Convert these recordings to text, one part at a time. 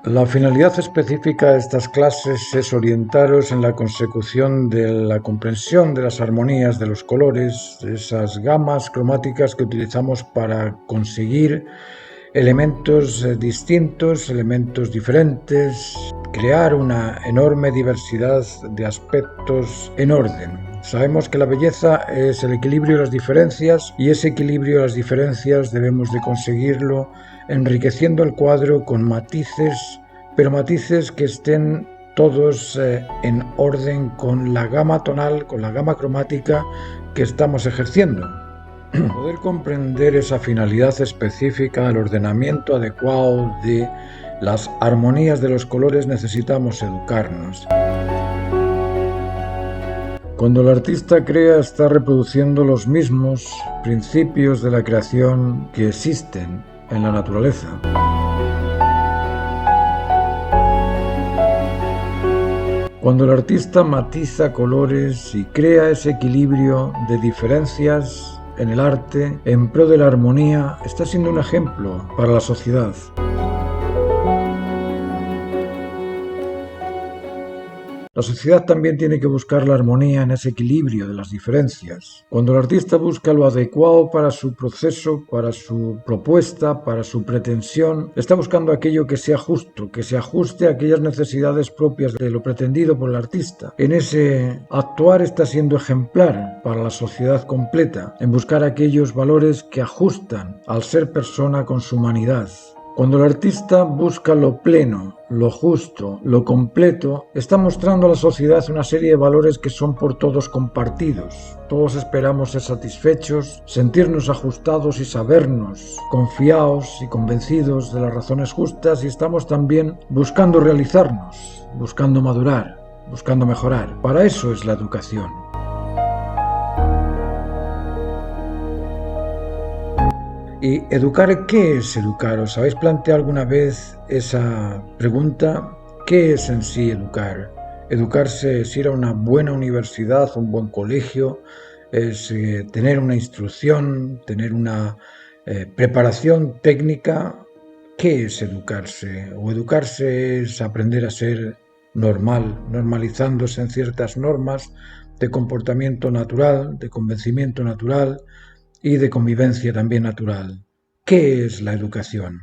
La finalidad específica de estas clases es orientaros en la consecución de la comprensión de las armonías de los colores, de esas gamas cromáticas que utilizamos para conseguir elementos distintos, elementos diferentes, crear una enorme diversidad de aspectos en orden. Sabemos que la belleza es el equilibrio de las diferencias y ese equilibrio de las diferencias debemos de conseguirlo enriqueciendo el cuadro con matices, pero matices que estén todos en orden con la gama tonal, con la gama cromática que estamos ejerciendo. Poder comprender esa finalidad específica del ordenamiento adecuado de las armonías de los colores necesitamos educarnos. Cuando el artista crea está reproduciendo los mismos principios de la creación que existen en la naturaleza. Cuando el artista matiza colores y crea ese equilibrio de diferencias en el arte en pro de la armonía, está siendo un ejemplo para la sociedad. La sociedad también tiene que buscar la armonía en ese equilibrio de las diferencias. Cuando el artista busca lo adecuado para su proceso, para su propuesta, para su pretensión, está buscando aquello que sea justo, que se ajuste a aquellas necesidades propias de lo pretendido por el artista. En ese actuar está siendo ejemplar para la sociedad completa, en buscar aquellos valores que ajustan al ser persona con su humanidad. Cuando el artista busca lo pleno, lo justo, lo completo, está mostrando a la sociedad una serie de valores que son por todos compartidos. Todos esperamos ser satisfechos, sentirnos ajustados y sabernos confiados y convencidos de las razones justas, y estamos también buscando realizarnos, buscando madurar, buscando mejorar. Para eso es la educación. ¿Y educar qué es educar? ¿Os habéis planteado alguna vez esa pregunta? ¿Qué es en sí educar? Educarse es ir a una buena universidad, un buen colegio, es tener una instrucción, tener una preparación técnica. ¿Qué es educarse? O educarse es aprender a ser normal, normalizándose en ciertas normas de comportamiento natural, de convencimiento natural, y de convivencia también natural. ¿Qué es la educación?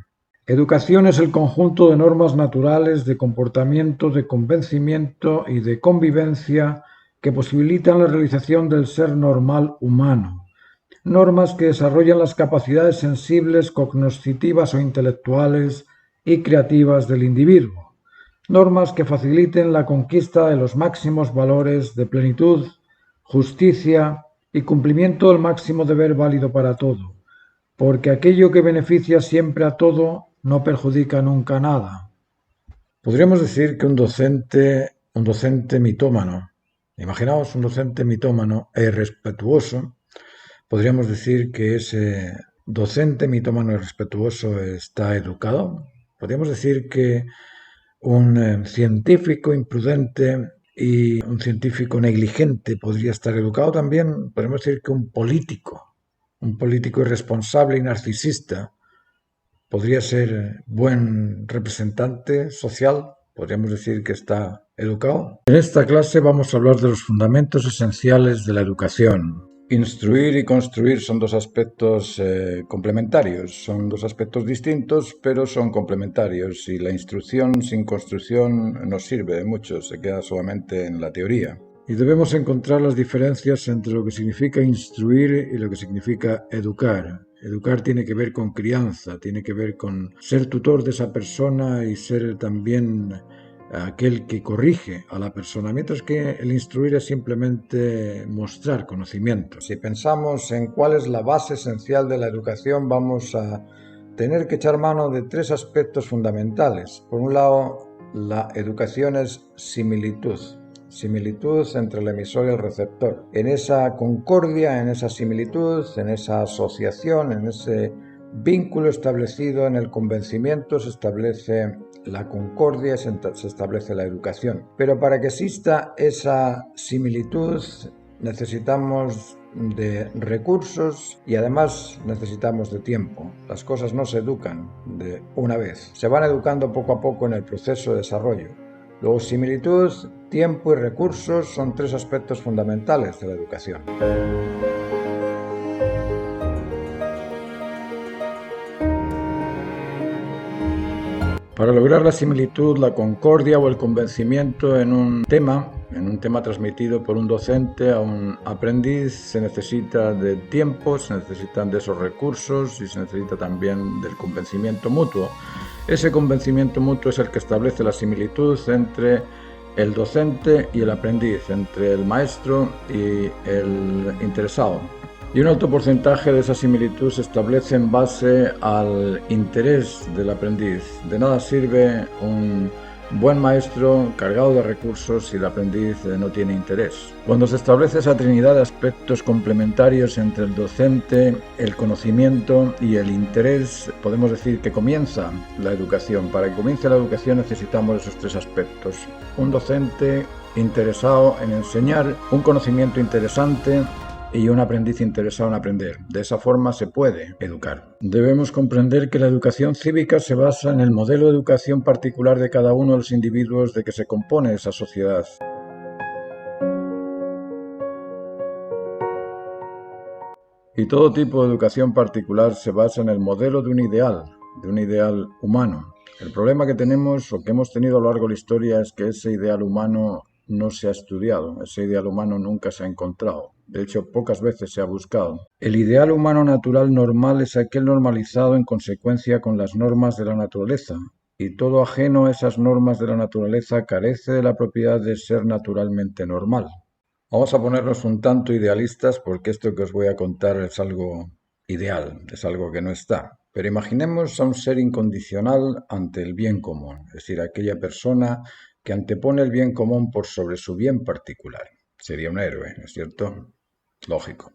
Educación es el conjunto de normas naturales de comportamiento, de convencimiento y de convivencia que posibilitan la realización del ser normal humano. Normas que desarrollan las capacidades sensibles, cognoscitivas o intelectuales y creativas del individuo. Normas que faciliten la conquista de los máximos valores de plenitud, justicia y cumplimiento del máximo deber válido para todo, porque aquello que beneficia siempre a todo no perjudica nunca nada. Podríamos decir que un docente mitómano, imaginaos un docente mitómano e irrespetuoso, podríamos decir que ese docente mitómano y respetuoso está educado. Podríamos decir que un científico imprudente y un científico negligente podría estar educado también. Podemos decir que un político irresponsable y narcisista podría ser buen representante social. Podríamos decir que está educado. En esta clase vamos a hablar de los fundamentos esenciales de la educación. Instruir y construir son dos aspectos complementarios, son dos aspectos distintos, pero son complementarios, y la instrucción sin construcción no sirve de mucho, se queda solamente en la teoría. Y debemos encontrar las diferencias entre lo que significa instruir y lo que significa educar. Educar tiene que ver con crianza, tiene que ver con ser tutor de esa persona y ser también aquel que corrige a la persona, mientras que el instruir es simplemente mostrar conocimiento. Si pensamos en cuál es la base esencial de la educación, vamos a tener que echar mano de tres aspectos fundamentales. Por un lado, la educación es similitud. similitud entre el emisor y el receptor. En esa concordia, en esa similitud, en esa asociación, en ese vínculo establecido en el convencimiento se establece la concordia, se establece la educación. Pero para que exista esa similitud necesitamos de recursos y además necesitamos de tiempo. Las cosas no se educan de una vez, se van educando poco a poco en el proceso de desarrollo. Luego, similitud, tiempo y recursos son tres aspectos fundamentales de la educación. Para lograr la similitud, la concordia o el convencimiento en un tema transmitido por un docente a un aprendiz, se necesita de tiempo, se necesitan de esos recursos y se necesita también del convencimiento mutuo. Ese convencimiento mutuo es el que establece la similitud entre el docente y el aprendiz, entre el maestro y el interesado. Y un alto porcentaje de esa similitud se establece en base al interés del aprendiz. De nada sirve un buen maestro cargado de recursos si el aprendiz no tiene interés. Cuando se establece esa trinidad de aspectos complementarios entre el docente, el conocimiento y el interés, podemos decir que comienza la educación. Para que comience la educación necesitamos esos tres aspectos. Un docente interesado en enseñar, un conocimiento interesante y un aprendiz interesado en aprender. De esa forma se puede educar. Debemos comprender que la educación cívica se basa en el modelo de educación particular de cada uno de los individuos de que se compone esa sociedad. Y todo tipo de educación particular se basa en el modelo de un ideal humano. El problema que tenemos o que hemos tenido a lo largo de la historia es que ese ideal humano no se ha estudiado, ese ideal humano nunca se ha encontrado. De hecho, pocas veces se ha buscado. El ideal humano natural normal es aquel normalizado en consecuencia con las normas de la naturaleza, y todo ajeno a esas normas de la naturaleza carece de la propiedad de ser naturalmente normal. Vamos a ponernos un tanto idealistas porque esto que os voy a contar es algo ideal, es algo que no está. Pero imaginemos a un ser incondicional ante el bien común, es decir, aquella persona que antepone el bien común por sobre su bien particular. Sería un héroe, ¿no es cierto? Lógico.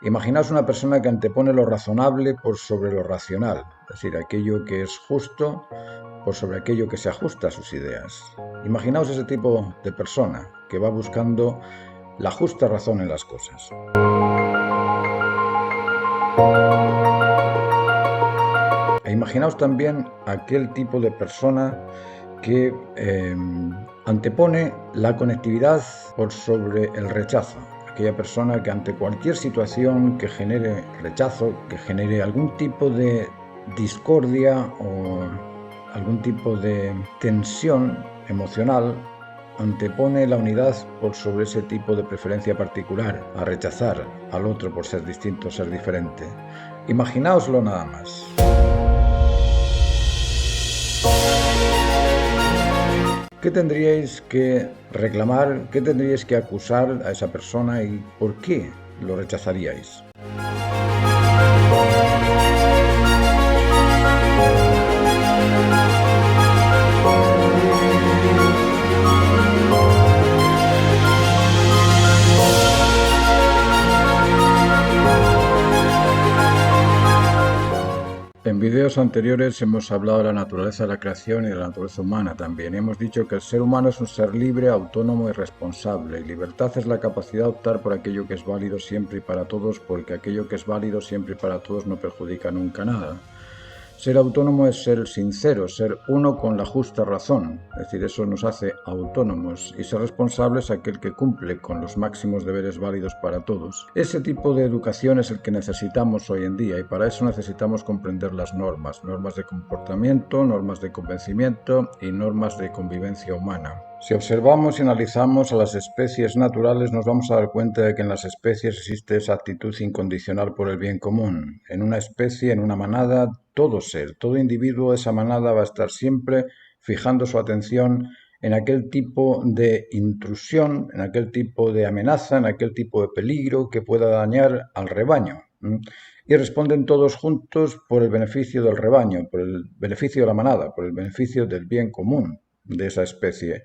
Imaginaos una persona que antepone lo razonable por sobre lo racional, es decir, aquello que es justo por sobre aquello que se ajusta a sus ideas. Imaginaos ese tipo de persona que va buscando la justa razón en las cosas. E imaginaos también aquel tipo de persona que antepone la conectividad por sobre el rechazo. Aquella persona que ante cualquier situación que genere rechazo, que genere algún tipo de discordia o algún tipo de tensión emocional, antepone la unidad por sobre ese tipo de preferencia particular, a rechazar al otro por ser distinto, ser diferente. Imaginaoslo nada más. ¿Qué tendríais que reclamar? ¿Qué tendríais que acusar a esa persona y por qué lo rechazaríais? En vídeos anteriores hemos hablado de la naturaleza de la creación y de la naturaleza humana también. Hemos dicho que el ser humano es un ser libre, autónomo y responsable. Y libertad es la capacidad de optar por aquello que es válido siempre y para todos, porque aquello que es válido siempre y para todos no perjudica nunca nada. Ser autónomo es ser sincero, ser uno con la justa razón, es decir, eso nos hace autónomos, y ser responsable es aquel que cumple con los máximos deberes válidos para todos. Ese tipo de educación es el que necesitamos hoy en día y para eso necesitamos comprender las normas de comportamiento, normas de convencimiento y normas de convivencia humana. Si observamos y analizamos a las especies naturales, nos vamos a dar cuenta de que en las especies existe esa actitud incondicional por el bien común. En una especie, en una manada, todo ser, todo individuo de esa manada va a estar siempre fijando su atención en aquel tipo de intrusión, en aquel tipo de amenaza, en aquel tipo de peligro que pueda dañar al rebaño. ¿m? Y responden todos juntos por el beneficio del rebaño, por el beneficio de la manada, por el beneficio del bien común de esa especie.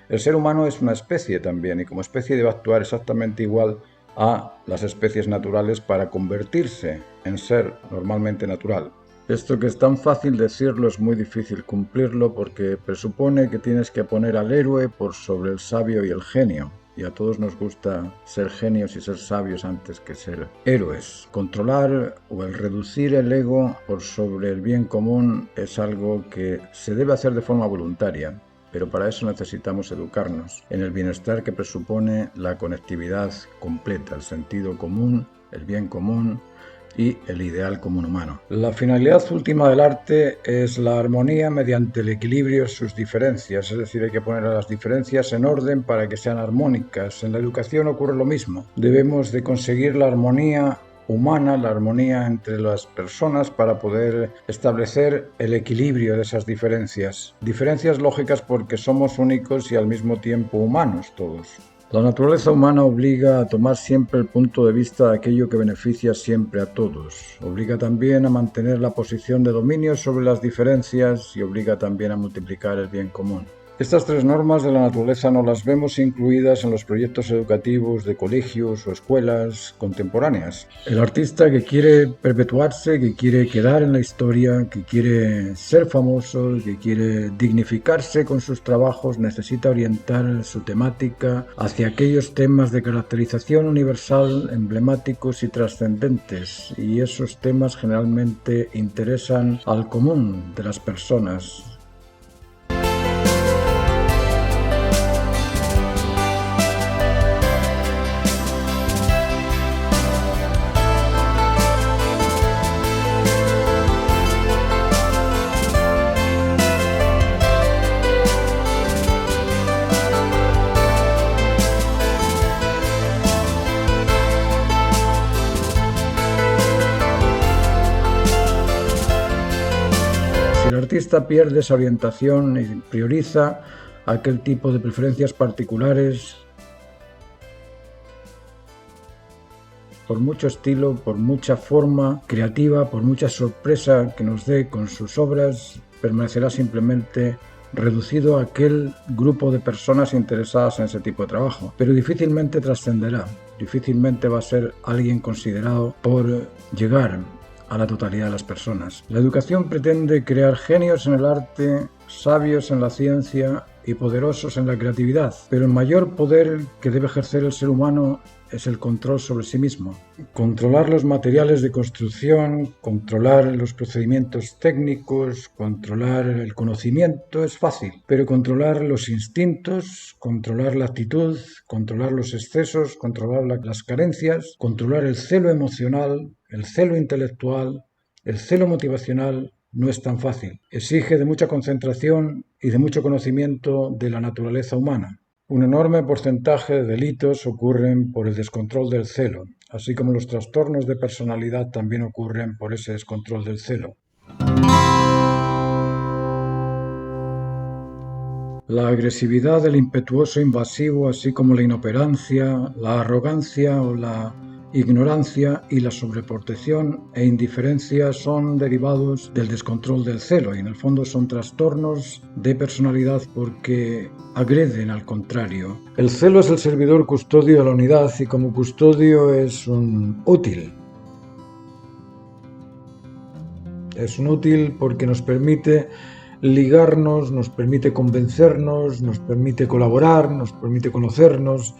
El ser humano es una especie también y como especie debe actuar exactamente igual a las especies naturales para convertirse en ser normalmente natural. Esto que es tan fácil decirlo es muy difícil cumplirlo porque presupone que tienes que poner al héroe por sobre el sabio y el genio. Y a todos nos gusta ser genios y ser sabios antes que ser héroes. Controlar o el reducir el ego por sobre el bien común es algo que se debe hacer de forma voluntaria. Pero para eso necesitamos educarnos en el bienestar que presupone la conectividad completa, el sentido común, el bien común y el ideal común humano. La finalidad última del arte es la armonía mediante el equilibrio de sus diferencias, es decir, hay que poner a las diferencias en orden para que sean armónicas. En la educación ocurre lo mismo. Debemos de conseguir la armonía humana, la armonía entre las personas para poder establecer el equilibrio de esas diferencias. Diferencias lógicas porque somos únicos y al mismo tiempo humanos todos. La naturaleza humana obliga a tomar siempre el punto de vista de aquello que beneficia siempre a todos. Obliga también a mantener la posición de dominio sobre las diferencias y obliga también a multiplicar el bien común. Estas tres normas de la naturaleza no las vemos incluidas en los proyectos educativos de colegios o escuelas contemporáneas. El artista que quiere perpetuarse, que quiere quedar en la historia, que quiere ser famoso, que quiere dignificarse con sus trabajos, necesita orientar su temática hacia aquellos temas de caracterización universal, emblemáticos y trascendentes. Y esos temas generalmente interesan al común de las personas. Si el artista pierde esa orientación y prioriza aquel tipo de preferencias particulares, por mucho estilo, por mucha forma creativa, por mucha sorpresa que nos dé con sus obras, permanecerá simplemente reducido a aquel grupo de personas interesadas en ese tipo de trabajo, pero difícilmente trascenderá, difícilmente va a ser alguien considerado por llegar a la totalidad de las personas. La educación pretende crear genios en el arte, sabios en la ciencia y poderosos en la creatividad, pero el mayor poder que debe ejercer el ser humano es el control sobre sí mismo. Controlar los materiales de construcción, controlar los procedimientos técnicos, controlar el conocimiento es fácil, pero controlar los instintos, controlar la actitud, controlar los excesos, controlar las carencias, controlar el celo emocional, el celo intelectual, el celo motivacional, no es tan fácil. Exige de mucha concentración y de mucho conocimiento de la naturaleza humana. Un enorme porcentaje de delitos ocurren por el descontrol del celo, así como los trastornos de personalidad también ocurren por ese descontrol del celo. La agresividad del impetuoso invasivo, así como la inoperancia, la arrogancia o la ignorancia y la sobreprotección e indiferencia son derivados del descontrol del celo y en el fondo son trastornos de personalidad porque agreden al contrario. El celo es el servidor custodio de la unidad y como custodio es un útil. Es un útil porque nos permite ligarnos, nos permite convencernos, nos permite colaborar, nos permite conocernos.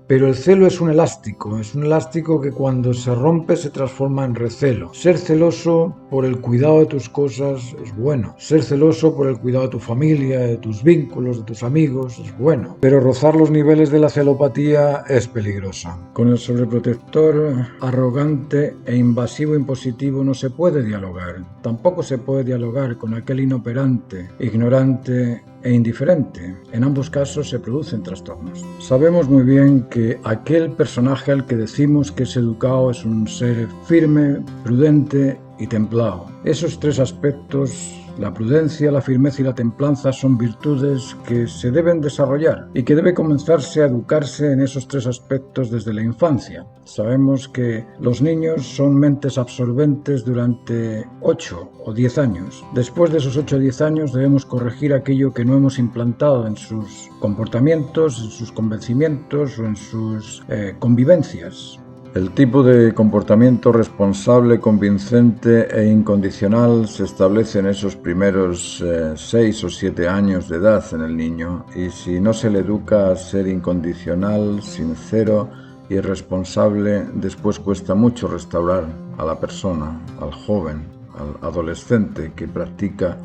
Pero el celo es un elástico que cuando se rompe se transforma en recelo. Ser celoso por el cuidado de tus cosas es bueno. Ser celoso por el cuidado de tu familia, de tus vínculos, de tus amigos es bueno. Pero rozar los niveles de la celopatía es peligrosa. Con el sobreprotector arrogante e invasivo impositivo no se puede dialogar. Tampoco se puede dialogar con aquel inoperante, ignorante e indiferente. En ambos casos se producen trastornos. Sabemos muy bien que aquel personaje al que decimos que es educado es un ser firme, prudente y templado. Esos tres aspectos, la prudencia, la firmeza y la templanza, son virtudes que se deben desarrollar y que debe comenzarse a educarse en esos tres aspectos desde la infancia. Sabemos que los niños son mentes absorbentes durante 8 o 10 años. Después de esos 8 o 10 años debemos corregir aquello que no hemos implantado en sus comportamientos, en sus convencimientos o en sus convivencias. El tipo de comportamiento responsable, convincente e incondicional se establece en esos primeros 6 o 7 años de edad en el niño, y si no se le educa a ser incondicional, sincero y responsable, después cuesta mucho restaurar a la persona, al joven, al adolescente que practica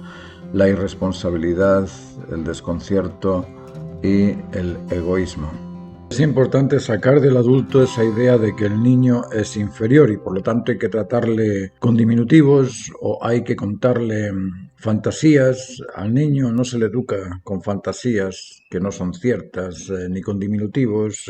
la irresponsabilidad, el desconcierto y el egoísmo. Es importante sacar del adulto esa idea de que el niño es inferior y por lo tanto hay que tratarle con diminutivos o hay que contarle fantasías. Al niño no se le educa con fantasías que no son ciertas, ni con diminutivos,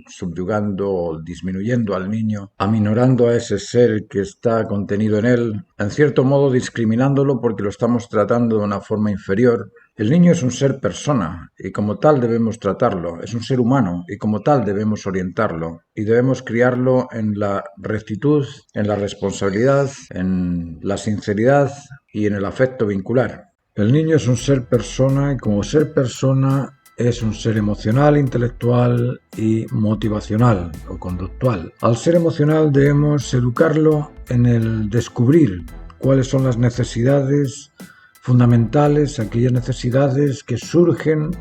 subyugando o disminuyendo al niño, aminorando a ese ser que está contenido en él, en cierto modo discriminándolo porque lo estamos tratando de una forma inferior. El niño es un ser persona y como tal debemos tratarlo, es un ser humano y como tal debemos orientarlo y debemos criarlo en la rectitud, en la responsabilidad, en la sinceridad y en el afecto vincular. El niño es un ser persona y como ser persona es un ser emocional, intelectual y motivacional o conductual. Al ser emocional debemos educarlo en el descubrir cuáles son las necesidades fundamentales, aquellas necesidades que surgen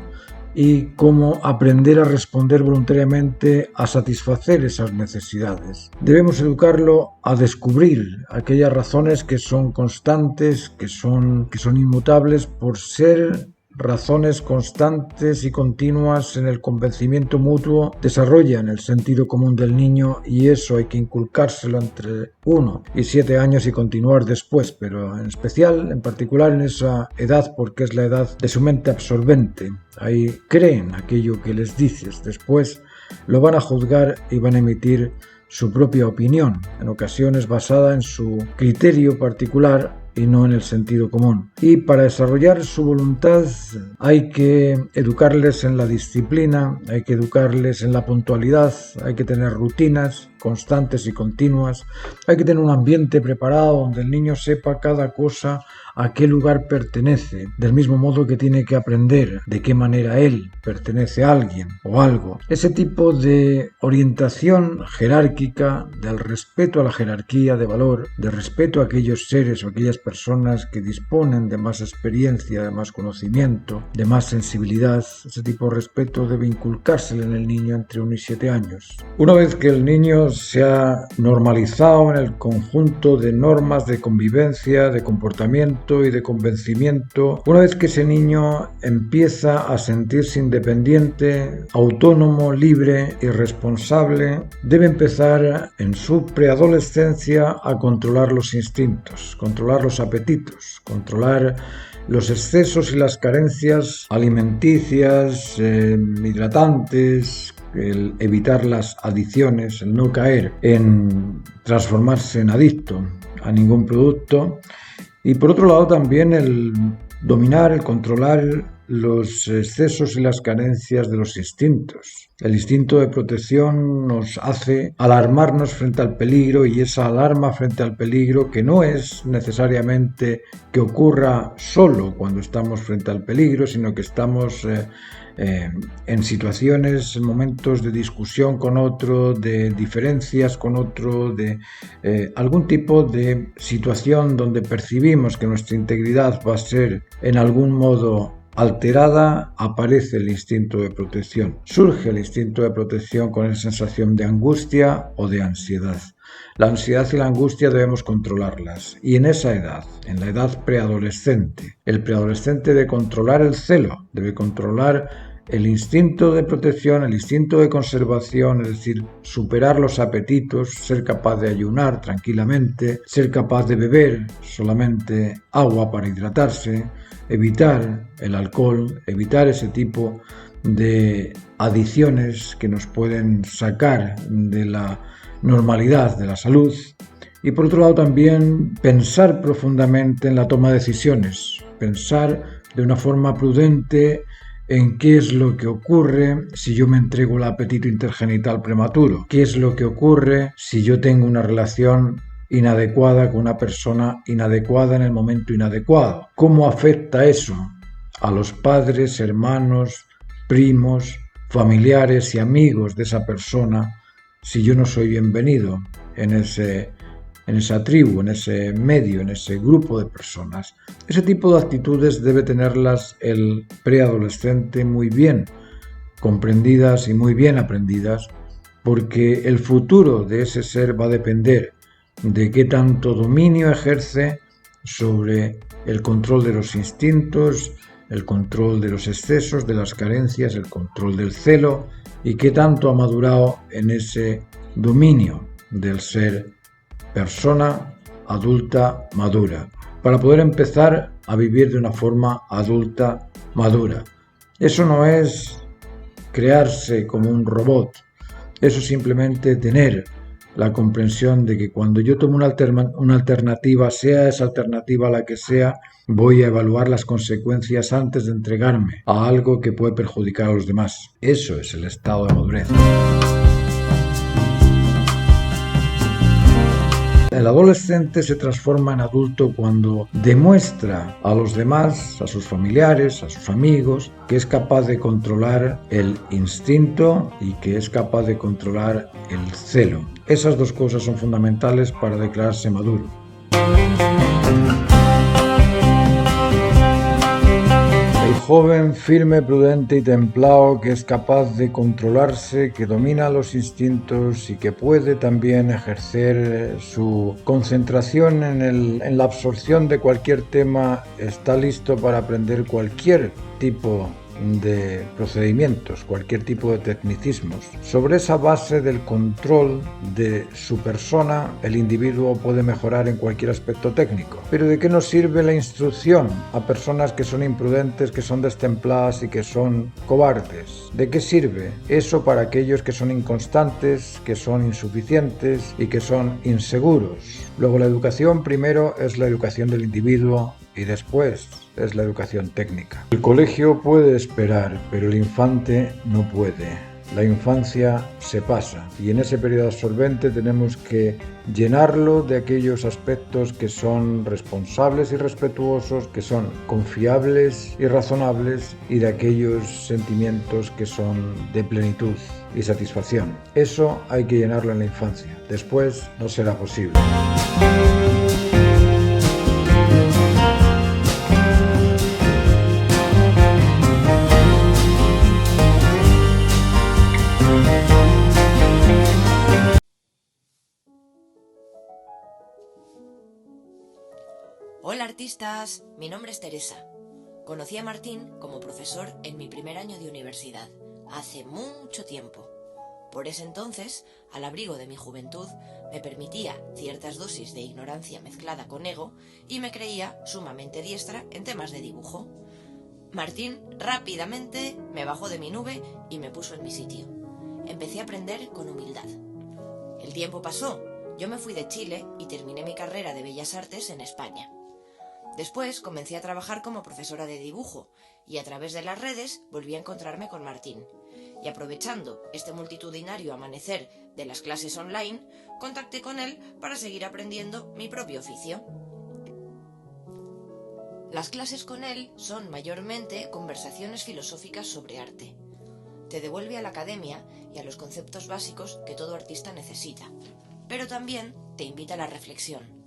y cómo aprender a responder voluntariamente a satisfacer esas necesidades. Debemos educarlo a descubrir aquellas razones que son constantes, que son inmutables por ser razones constantes y continuas en el convencimiento mutuo, desarrollan el sentido común del niño y eso hay que inculcárselo entre 1 y 7 años y continuar después, pero en particular en esa edad porque es la edad de su mente absorbente. Ahí creen aquello que les dices, después lo van a juzgar y van a emitir su propia opinión, en ocasiones basada en su criterio particular y no en el sentido común. Y para desarrollar su voluntad hay que educarles en la disciplina, hay que educarles en la puntualidad, hay que tener rutinas constantes y continuas, hay que tener un ambiente preparado donde el niño sepa cada cosa a qué lugar pertenece, del mismo modo que tiene que aprender de qué manera él pertenece a alguien o algo. Ese tipo de orientación jerárquica, del respeto a la jerarquía de valor, de respeto a aquellos seres o aquellas personas que disponen de más experiencia, de más conocimiento, de más sensibilidad, ese tipo de respeto debe inculcársele en el niño entre 1 y 7 años. Una vez que el niño se ha normalizado en el conjunto de normas de convivencia, de comportamiento y de convencimiento, una vez que ese niño empieza a sentirse independiente, autónomo, libre y responsable, debe empezar en su preadolescencia a controlar los instintos, controlar los apetitos, controlar los excesos y las carencias alimenticias, hidratantes, el evitar las adicciones, el no caer en transformarse en adicto a ningún producto. Y por otro lado también el dominar, el controlar los excesos y las carencias de los instintos. El instinto de protección nos hace alarmarnos frente al peligro, y esa alarma frente al peligro, que no es necesariamente que ocurra solo cuando estamos frente al peligro, sino que estamos en situaciones, en momentos de discusión con otro, de diferencias con otro, de algún tipo de situación donde percibimos que nuestra integridad va a ser en algún modo alterada, aparece el instinto de protección. Surge el instinto de protección con esa sensación de angustia o de ansiedad. La ansiedad y la angustia debemos controlarlas, y en esa edad, en la edad preadolescente, el preadolescente debe controlar el celo, debe controlar el instinto de protección, el instinto de conservación, es decir, superar los apetitos, ser capaz de ayunar tranquilamente, ser capaz de beber solamente agua para hidratarse, evitar el alcohol, evitar ese tipo de adicciones que nos pueden sacar de la normalidad de la salud. Y por otro lado también pensar profundamente en la toma de decisiones, pensar de una forma prudente en qué es lo que ocurre si yo me entrego el apetito intergenital prematuro, qué es lo que ocurre si yo tengo una relación inadecuada con una persona inadecuada en el momento inadecuado, cómo afecta eso a los padres, hermanos, primos, familiares y amigos de esa persona si yo no soy bienvenido en esa tribu, en ese medio, en ese grupo de personas. Ese tipo de actitudes debe tenerlas el preadolescente muy bien comprendidas y muy bien aprendidas, porque el futuro de ese ser va a depender de qué tanto dominio ejerce sobre el control de los instintos, el control de los excesos, de las carencias, el control del celo, y qué tanto ha madurado en ese dominio del ser persona adulta madura, para poder empezar a vivir de una forma adulta madura. Eso no es crearse como un robot, eso es simplemente tener la comprensión de que cuando yo tomo una alternativa, sea esa alternativa la que sea, voy a evaluar las consecuencias antes de entregarme a algo que puede perjudicar a los demás. Eso es el estado de madurez. El adolescente se transforma en adulto cuando demuestra a los demás, a sus familiares, a sus amigos, que es capaz de controlar el instinto y que es capaz de controlar el celo. Esas dos cosas son fundamentales para declararse maduro. El joven firme, prudente y templado, que es capaz de controlarse, que domina los instintos y que puede también ejercer su concentración en la absorción de cualquier tema, está listo para aprender cualquier tipo de procedimientos, cualquier tipo de tecnicismos. Sobre esa base del control de su persona, el individuo puede mejorar en cualquier aspecto técnico. Pero ¿de qué nos sirve la instrucción a personas que son imprudentes, que son destempladas y que son cobardes? ¿De qué sirve eso para aquellos que son inconstantes, que son insuficientes y que son inseguros? Luego, la educación primero es la educación del individuo y después es la educación técnica. El colegio puede esperar, pero el infante no puede. La infancia se pasa y en ese periodo absorbente tenemos que llenarlo de aquellos aspectos que son responsables y respetuosos, que son confiables y razonables, y de aquellos sentimientos que son de plenitud y satisfacción. Eso hay que llenarlo en la infancia. Después no será posible. Hola artistas, mi nombre es Teresa. Conocí a Martín como profesor en mi primer año de universidad, hace mucho tiempo. Por ese entonces, al abrigo de mi juventud, me permitía ciertas dosis de ignorancia mezclada con ego y me creía sumamente diestra en temas de dibujo. Martín rápidamente me bajó de mi nube y me puso en mi sitio. Empecé a aprender con humildad. El tiempo pasó, yo me fui de Chile y terminé mi carrera de Bellas Artes en España. Después comencé a trabajar como profesora de dibujo y a través de las redes volví a encontrarme con Martín. Y aprovechando este multitudinario amanecer de las clases online, contacté con él para seguir aprendiendo mi propio oficio. Las clases con él son mayormente conversaciones filosóficas sobre arte. Te devuelve a la academia y a los conceptos básicos que todo artista necesita, pero también te invita a la reflexión.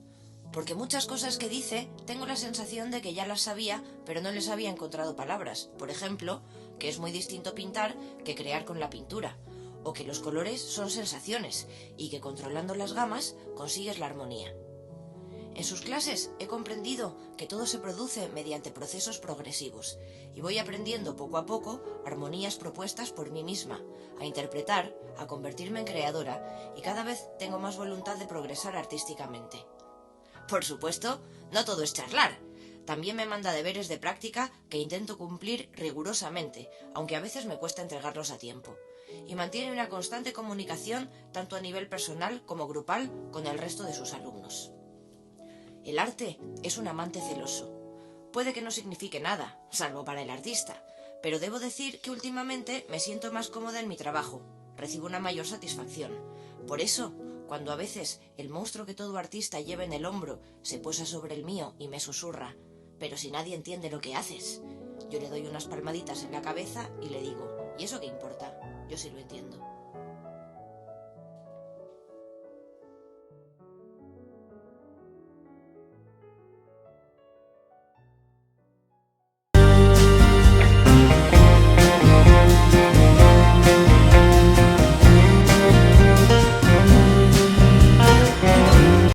Porque muchas cosas que dice tengo la sensación de que ya las sabía, pero no les había encontrado palabras. Por ejemplo, que es muy distinto pintar que crear con la pintura, o que los colores son sensaciones y que controlando las gamas consigues la armonía. En sus clases he comprendido que todo se produce mediante procesos progresivos y voy aprendiendo poco a poco armonías propuestas por mí misma, a interpretar, a convertirme en creadora y cada vez tengo más voluntad de progresar artísticamente. Por supuesto, no todo es charlar. También me manda deberes de práctica que intento cumplir rigurosamente, aunque a veces me cuesta entregarlos a tiempo. Y mantiene una constante comunicación tanto a nivel personal como grupal con el resto de sus alumnos. El arte es un amante celoso. Puede que no signifique nada, salvo para el artista, pero debo decir que últimamente me siento más cómoda en mi trabajo, recibo una mayor satisfacción. Por eso, cuando a veces el monstruo que todo artista lleva en el hombro se posa sobre el mío y me susurra, pero si nadie entiende lo que haces, yo le doy unas palmaditas en la cabeza y le digo, ¿y eso qué importa? Yo sí lo entiendo.